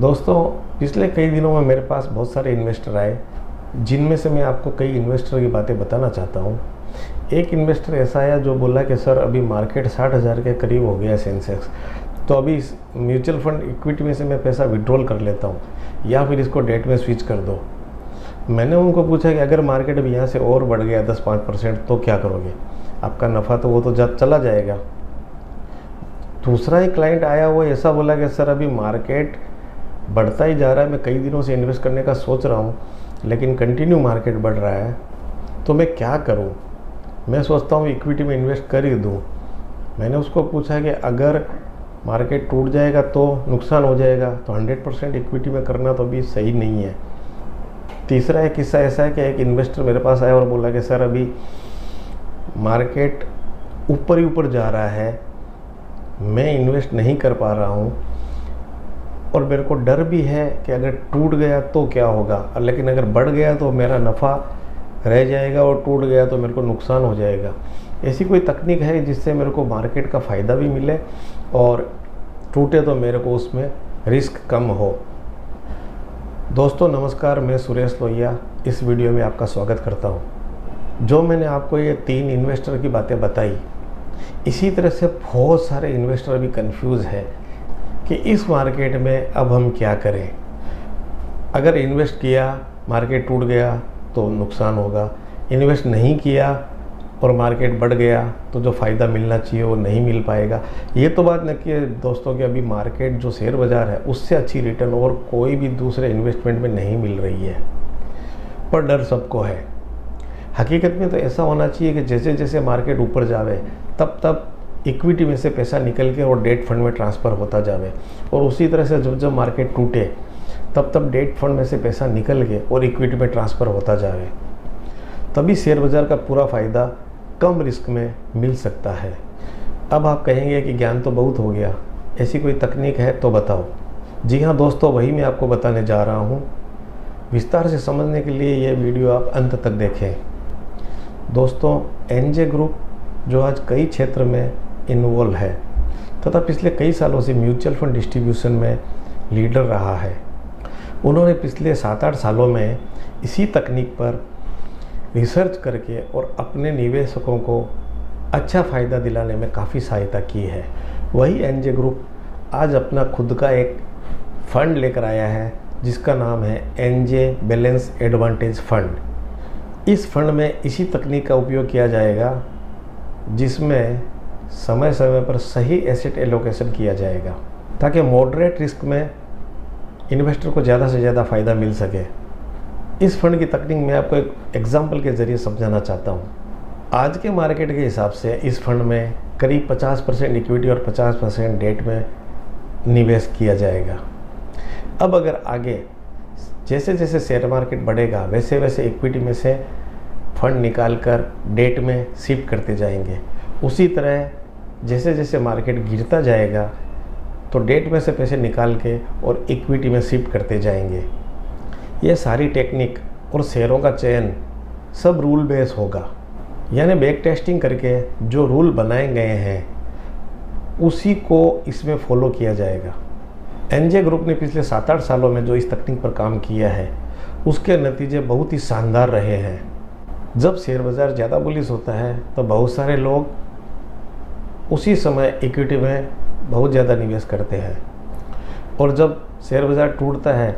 दोस्तों, पिछले कई दिनों में मेरे पास बहुत सारे इन्वेस्टर आए, जिनमें से मैं आपको कई इन्वेस्टर की बातें बताना चाहता हूँ। एक इन्वेस्टर ऐसा आया जो बोला कि सर अभी मार्केट 60,000 के करीब हो गया है सेंसेक्स, तो अभी इस म्यूचुअल फंड इक्विटी में से मैं पैसा विड्रॉल कर लेता हूँ या फिर इसको डेट में स्विच कर दो। मैंने उनको पूछा कि अगर मार्केट अभी यहाँ से और बढ़ गया 10-5% तो क्या करोगे? आपका नफ़ा तो वो तो चला जाएगा। दूसरा एक क्लाइंट आया, वो ऐसा बोला कि सर अभी मार्केट बढ़ता ही जा रहा है, मैं कई दिनों से इन्वेस्ट करने का सोच रहा हूँ लेकिन कंटिन्यू मार्केट बढ़ रहा है, तो मैं क्या करूँ? मैं सोचता हूँ इक्विटी में इन्वेस्ट कर ही दूँ। मैंने उसको पूछा कि अगर मार्केट टूट जाएगा तो नुकसान हो जाएगा, तो 100% इक्विटी में करना तो अभी सही नहीं है। तीसरा एक किस्सा ऐसा है कि एक इन्वेस्टर मेरे पास आया और बोला कि सर अभी मार्केट ऊपर ही ऊपर जा रहा है, मैं इन्वेस्ट नहीं कर पा रहा हूँ और मेरे को डर भी है कि अगर टूट गया तो क्या होगा, लेकिन अगर बढ़ गया तो मेरा नफ़ा रह जाएगा और टूट गया तो मेरे को नुकसान हो जाएगा। ऐसी कोई तकनीक है जिससे मेरे को मार्केट का फ़ायदा भी मिले और टूटे तो मेरे को उसमें रिस्क कम हो? दोस्तों नमस्कार, मैं सुरेश लोहिया इस वीडियो में आपका स्वागत करता हूँ। जो मैंने आपको ये 3 इन्वेस्टर की बातें बताई, इसी तरह से बहुत सारे इन्वेस्टर भी कंफ्यूज है कि इस मार्केट में अब हम क्या करें। अगर इन्वेस्ट किया, मार्केट टूट गया तो नुकसान होगा, इन्वेस्ट नहीं किया और मार्केट बढ़ गया तो जो फ़ायदा मिलना चाहिए वो नहीं मिल पाएगा। ये तो बात न कि दोस्तों कि अभी मार्केट जो शेयर बाज़ार है उससे अच्छी रिटर्न और कोई भी दूसरे इन्वेस्टमेंट में नहीं मिल रही है, पर डर सबको है। हकीकत में तो ऐसा होना चाहिए कि जैसे जैसे मार्केट ऊपर जावे तब तब इक्विटी में से पैसा निकल के और डेट फंड में ट्रांसफ़र होता जावे, और उसी तरह से जब जब मार्केट टूटे तब तब डेट फंड में से पैसा निकल के और इक्विटी में ट्रांसफ़र होता जावे। तभी शेयर बाज़ार का पूरा फ़ायदा कम रिस्क में मिल सकता है। अब आप कहेंगे कि ज्ञान तो बहुत हो गया, ऐसी कोई तकनीक है तो बताओ। जी हाँ दोस्तों, वही मैं आपको बताने जा रहा हूँ। विस्तार से समझने के लिए ये वीडियो आप अंत तक देखें। दोस्तों, एनजे ग्रुप जो आज कई क्षेत्र में इन्वॉल्व है तथा पिछले कई सालों से म्यूचुअल फंड डिस्ट्रीब्यूशन में लीडर रहा है, उन्होंने पिछले 7-8 सालों में इसी तकनीक पर रिसर्च करके और अपने निवेशकों को अच्छा फ़ायदा दिलाने में काफ़ी सहायता की है। वही एनजे ग्रुप आज अपना खुद का एक फ़ंड लेकर आया है जिसका नाम है एनजे बैलेंस एडवांटेज फ़ंड। इस फंड में इसी तकनीक का उपयोग किया जाएगा जिसमें समय समय पर सही एसेट एलोकेशन किया जाएगा ताकि मॉडरेट रिस्क में इन्वेस्टर को ज़्यादा से ज़्यादा फ़ायदा मिल सके। इस फंड की तकनीक मैं आपको एक एग्जांपल के ज़रिए समझाना चाहता हूँ। आज के मार्केट के हिसाब से इस फंड में करीब 50% इक्विटी और 50% डेट में निवेश किया जाएगा। अब अगर आगे जैसे जैसे शेयर मार्केट बढ़ेगा वैसे वैसे इक्विटी में से फंड निकाल कर डेट में शिफ्ट करते जाएंगे। उसी तरह जैसे जैसे मार्केट गिरता जाएगा तो डेट में से पैसे निकाल के और इक्विटी में शिफ्ट करते जाएंगे। ये सारी टेक्निक और शेयरों का चयन सब रूल बेस होगा, यानी बैक टेस्टिंग करके जो रूल बनाए गए हैं उसी को इसमें फॉलो किया जाएगा। एनजे ग्रुप ने पिछले 7-8 सालों में जो इस तकनीक पर काम किया है उसके नतीजे बहुत ही शानदार रहे हैं। जब शेयर बाज़ार ज़्यादा बुलिश होता है तो बहुत सारे लोग उसी समय इक्विटी में बहुत ज़्यादा निवेश करते हैं, और जब शेयर बाज़ार टूटता है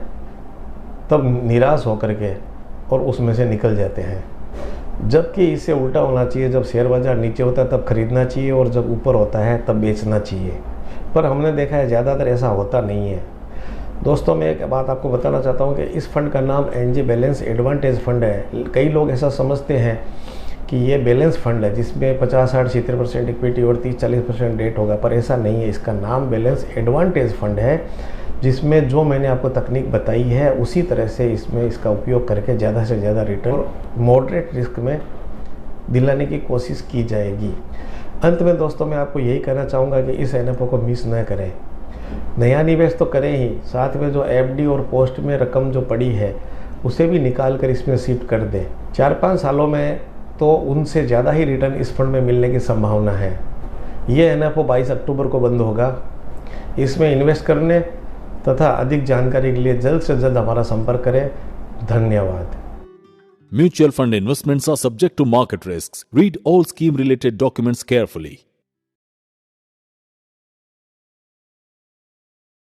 तब निराश होकर के और उसमें से निकल जाते हैं। जबकि इससे उल्टा होना चाहिए, जब शेयर बाज़ार नीचे होता है तब खरीदना चाहिए और जब ऊपर होता है तब बेचना चाहिए, पर हमने देखा है ज़्यादातर ऐसा होता नहीं है। दोस्तों, मैं एक बात आपको बताना चाहता हूँ कि इस फंड का नाम एनजे बैलेंस एडवांटेज फ़ंड है। कई लोग ऐसा समझते हैं कि ये बैलेंस फ़ंड है जिसमें 50-60-70% इक्विटी और 30-40% डेट होगा, पर ऐसा नहीं है। इसका नाम बैलेंस एडवांटेज फ़ंड है जिसमें जो मैंने आपको तकनीक बताई है उसी तरह से इसमें इसका उपयोग करके ज़्यादा से ज़्यादा रिटर्न मॉडरेट रिस्क में दिलाने की कोशिश की जाएगी। अंत में दोस्तों, मैं आपको यही कहना चाहूँगा कि इस एनएफओ को मिस न करें। नया निवेश तो करें ही, साथ में जो एफडी और पोस्ट में रकम जो पड़ी है उसे भी निकाल कर इसमें शिफ्ट कर दें। 4-5 सालों में तो उनसे ज़्यादा ही रिटर्न इस फंड में मिलने की संभावना है। ये एनएफओ 22 अक्टूबर को बंद होगा। इसमें इन्वेस्ट करने तथा अधिक जानकारी के लिए जल्द से जल्द हमारा संपर्क करें। धन्यवाद। Mutual fund investments are subject to market risks. Read all scheme related documents carefully.